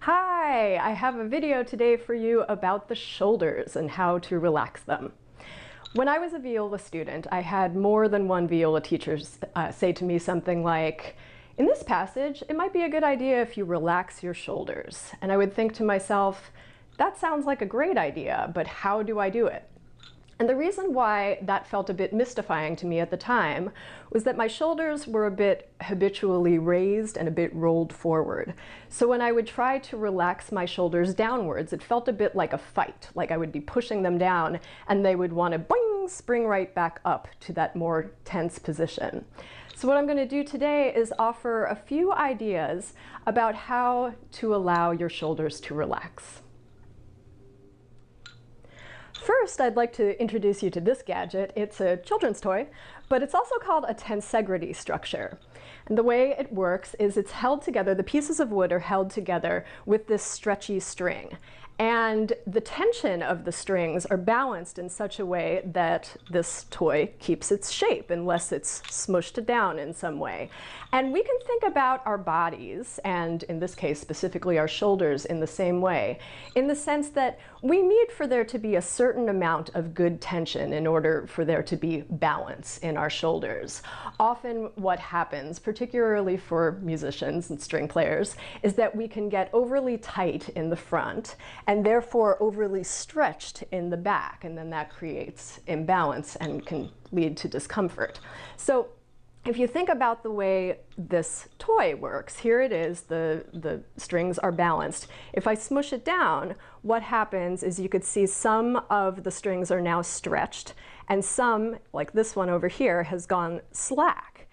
Hi, I have a video today for you about the shoulders and how to relax them. When I was a viola student, I had more than one viola teacher say to me something like, in this passage, it might be a good idea if you relax your shoulders. And I would think to myself, that sounds like a great idea, but how do I do it? And the reason why that felt a bit mystifying to me at the time was that my shoulders were a bit habitually raised and a bit rolled forward. So when I would try to relax my shoulders downwards, it felt a bit like a fight, like I would be pushing them down and they would want to boing, spring right back up to that more tense position. So what I'm going to do today is offer a few ideas about how to allow your shoulders to relax. First, I'd like to introduce you to this gadget. It's a children's toy, but it's also called a tensegrity structure. And the way it works is it's held together, the pieces of wood are held together with this stretchy string. And the tension of the strings are balanced in such a way that this toy keeps its shape unless it's smushed down in some way. And we can think about our bodies, and in this case specifically our shoulders, in the same way, in the sense that we need for there to be a certain amount of good tension in order for there to be balance in our shoulders. Often what happens, particularly for musicians and string players, is that we can get overly tight in the front and therefore overly stretched in the back, and then that creates imbalance and can lead to discomfort. So if you think about the way this toy works, here it is, the strings are balanced. If I smush it down, what happens is you could see some of the strings are now stretched and some, like this one over here, has gone slack.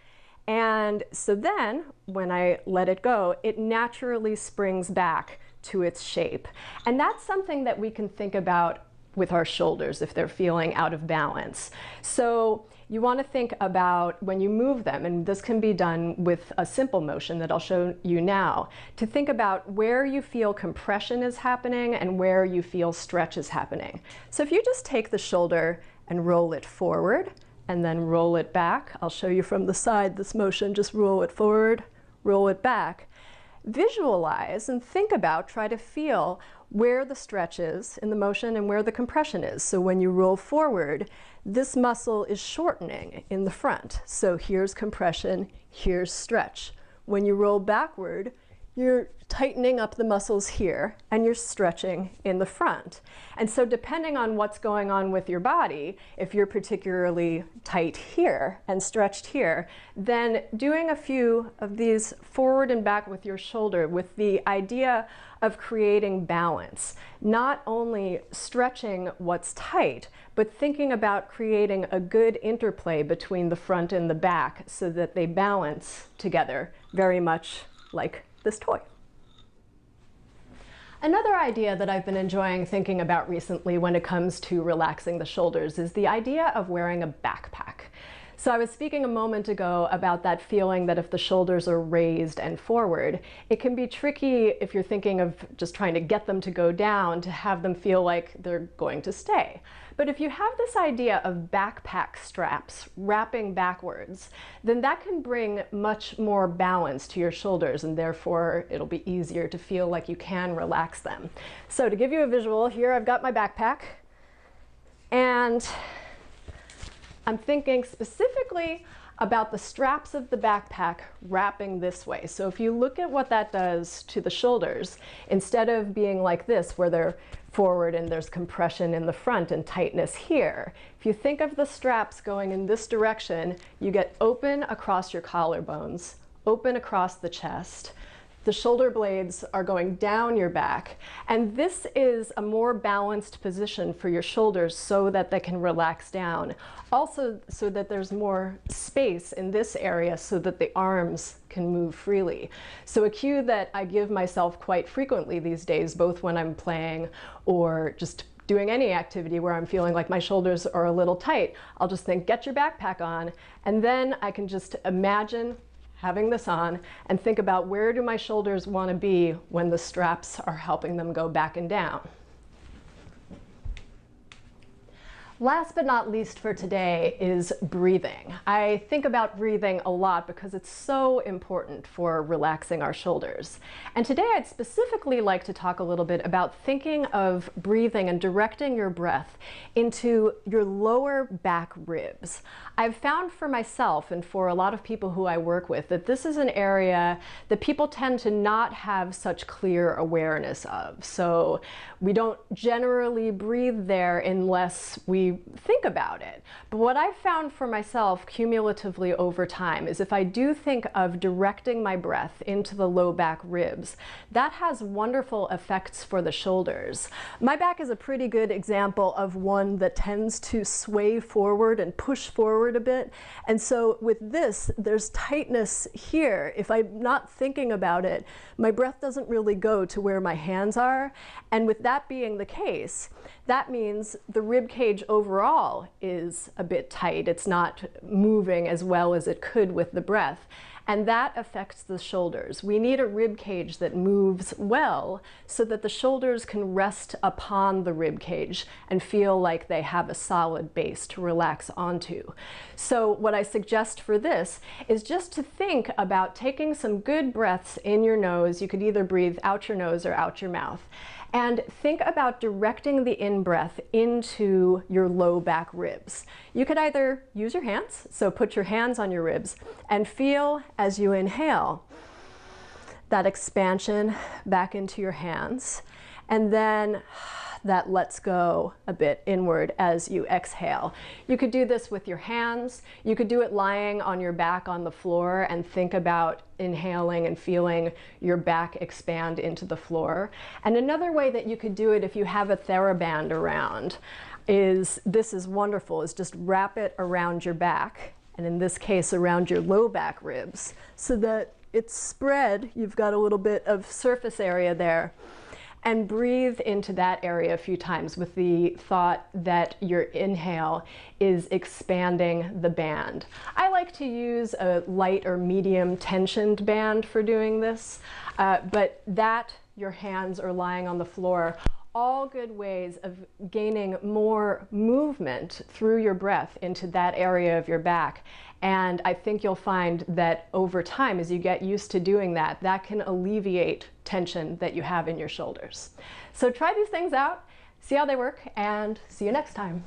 And so then when I let it go, it naturally springs back to its shape. And that's something that we can think about with our shoulders if they're feeling out of balance. So you want to think about when you move them, and this can be done with a simple motion that I'll show you now, to think about where you feel compression is happening and where you feel stretch is happening. So if you just take the shoulder and roll it forward and then roll it back, I'll show you from the side this motion, just roll it forward, roll it back. Visualize and think about, try to feel where the stretch is in the motion and where the compression is. So when you roll forward, this muscle is shortening in the front. So here's compression, here's stretch. When you roll backward, you're tightening up the muscles here and you're stretching in the front. And so depending on what's going on with your body, if you're particularly tight here and stretched here, then doing a few of these forward and back with your shoulder with the idea of creating balance, not only stretching what's tight, but thinking about creating a good interplay between the front and the back so that they balance together, very much like this toy. Another idea that I've been enjoying thinking about recently when it comes to relaxing the shoulders is the idea of wearing a backpack. So I was speaking a moment ago about that feeling that if the shoulders are raised and forward, it can be tricky if you're thinking of just trying to get them to go down to have them feel like they're going to stay. But if you have this idea of backpack straps wrapping backwards, then that can bring much more balance to your shoulders, and therefore it'll be easier to feel like you can relax them. So to give you a visual, here I've got my backpack, and I'm thinking specifically about the straps of the backpack wrapping this way. So if you look at what that does to the shoulders, instead of being like this where they're forward and there's compression in the front and tightness here, if you think of the straps going in this direction, you get open across your collarbones, open across the chest. The shoulder blades are going down your back, and this is a more balanced position for your shoulders so that they can relax down. Also, so that there's more space in this area so that the arms can move freely. So a cue that I give myself quite frequently these days, both when I'm playing or just doing any activity where I'm feeling like my shoulders are a little tight, I'll just think, get your backpack on, and then I can just imagine having this on and think about where do my shoulders want to be when the straps are helping them go back and down. Last but not least for today is breathing. I think about breathing a lot because it's so important for relaxing our shoulders. And today I'd specifically like to talk a little bit about thinking of breathing and directing your breath into your lower back ribs. I've found for myself and for a lot of people who I work with that this is an area that people tend to not have such clear awareness of. So we don't generally breathe there unless we think about it. But what I've found for myself cumulatively over time is if I do think of directing my breath into the low back ribs, that has wonderful effects for the shoulders. My back is a pretty good example of one that tends to sway forward and push forward a bit. And so with this, there's tightness here. If I'm not thinking about it, my breath doesn't really go to where my hands are. And with that being the case, that means the rib cage overall is a bit tight. It's not moving as well as it could with the breath. And that affects the shoulders. We need a rib cage that moves well so that the shoulders can rest upon the rib cage and feel like they have a solid base to relax onto. So what I suggest for this is just to think about taking some good breaths in your nose. You could either breathe out your nose or out your mouth. And think about directing the in-breath into your low back ribs. You could either use your hands, so put your hands on your ribs, and feel as you inhale that expansion back into your hands, and then that lets go a bit inward as you exhale. You could do this with your hands. You could do it lying on your back on the floor and think about inhaling and feeling your back expand into the floor. And another way that you could do it if you have a TheraBand around is, this is wonderful, is just wrap it around your back, and in this case around your low back ribs, so that it's spread, you've got a little bit of surface area there. And breathe into that area a few times with the thought that your inhale is expanding the band. I like to use a light or medium tensioned band for doing this, but that, your hands are lying on the floor, all good ways of gaining more movement through your breath into that area of your back. And I think you'll find that over time, as you get used to doing that, that can alleviate tension that you have in your shoulders. So try these things out, see how they work, and see you next time.